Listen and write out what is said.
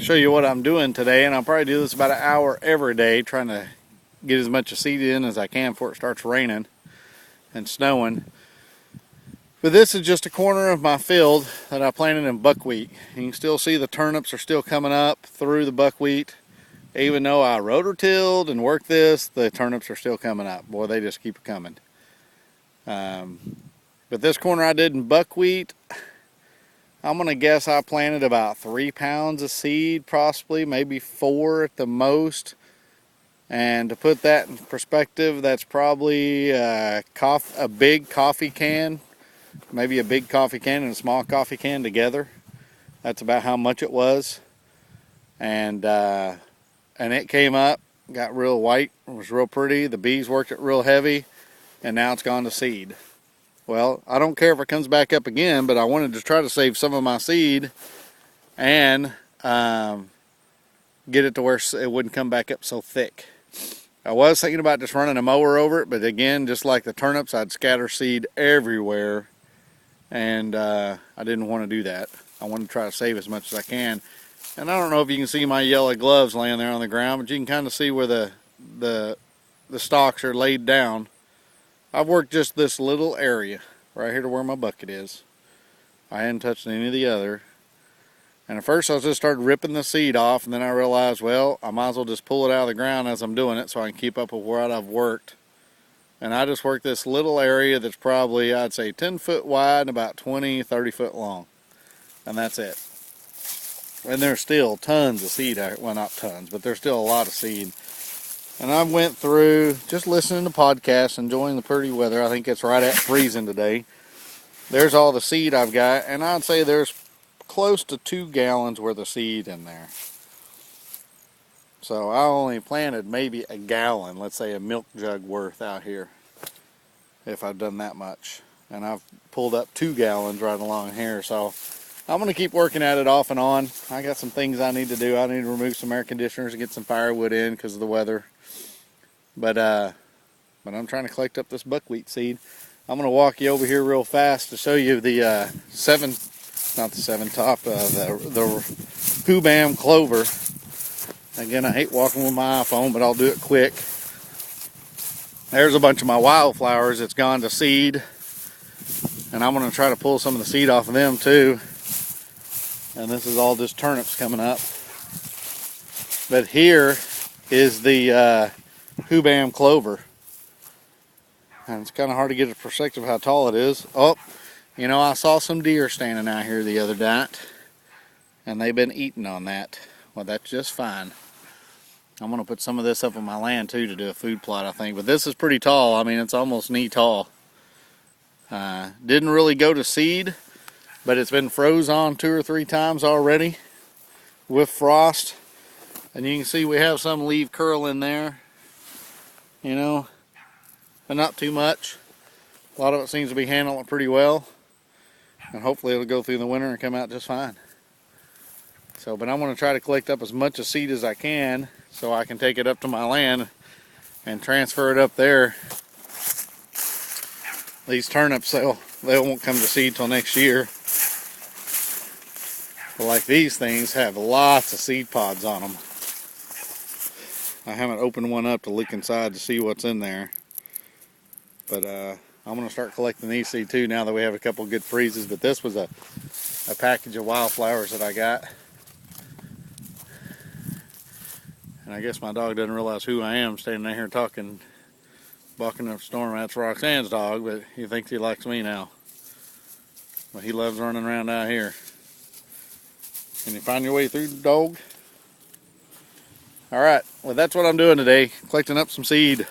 show you what I'm doing today, and I'll probably do this about an hour every day, trying to get as much seed in as I can before it starts raining and snowing. But this is just a corner of my field that I planted in buckwheat. You can still see the turnips are still coming up through the buckwheat. Even though I rotor-tilled and worked this, the turnips are still coming up. Boy, they just keep coming. But this corner I did in buckwheat, I'm going to guess I planted about 3 pounds of seed, possibly, maybe 4 at the most. And to put that in perspective, that's probably a big coffee can, maybe a big coffee can and a small coffee can together. That's about how much it was. And it came up, got real white, it was real pretty. The bees worked it real heavy, and now it's gone to seed. Well, I don't care if it comes back up again, but I wanted to try to save some of my seed and get it to where it wouldn't come back up so thick. I was thinking about just running a mower over it, but again, just like the turnips, I'd scatter seed everywhere, and I didn't want to do that. I wanted to try to save as much as I can. And I don't know if you can see my yellow gloves laying there on the ground, but you can kind of see where the stalks are laid down. I've worked just this little area right here to where my bucket is. I hadn't touched any of the other. And at first I just started ripping the seed off, and then I realized, well, I might as well just pull it out of the ground as I'm doing it so I can keep up with what I've worked. And I just worked this little area that's probably, I'd say, 10 foot wide and about 20, 30 foot long. And that's it. And there's still tons of seed out, well, not tons, but there's still a lot of seed. And I went through just listening to podcasts, enjoying the pretty weather. I think it's right at freezing today. There's all the seed I've got, and I'd say there's close to 2 gallons worth of seed in there. So I only planted maybe a gallon, let's say a milk jug worth out here, if I've done that much. And I've pulled up 2 gallons right along here, so I'm going to keep working at it off and on. I got some things I need to do. I need to remove some air conditioners and get some firewood in because of the weather. But I'm trying to collect up this buckwheat seed. I'm going to walk you over here real fast to show you the the Hubam clover. Again, I hate walking with my iPhone, but I'll do it quick. There's a bunch of my wildflowers that's gone to seed. And I'm going to try to pull some of the seed off of them too. And this is all just turnips coming up. But here is the Hubam clover. And it's kind of hard to get a perspective of how tall it is. Oh, you know, I saw some deer standing out here the other night, and they've been eating on that. Well, that's just fine. I'm going to put some of this up on my land too to do a food plot, I think. But this is pretty tall. I mean, it's almost knee tall. Didn't really go to seed, but it's been froze on 2 or 3 times already with frost. And you can see we have some leaf curl in there, you know, but not too much. A lot of it seems to be handling it pretty well, and hopefully it'll go through the winter and come out just fine. So, but I'm going to try to collect up as much of seed as I can so I can take it up to my land and transfer it up there. These turnips, they won't come to seed till next year. But like these things have lots of seed pods on them. I haven't opened one up to look inside to see what's in there. But I'm going to start collecting these seed too now that we have a couple good freezes. But this was a package of wildflowers that I got. And I guess my dog doesn't realize who I am standing there here talking, barking up a storm. That's Roxanne's dog, but he thinks he likes me now. But he loves running around out here. Can you find your way through, dog? Alright, well that's what I'm doing today, collecting up some seed.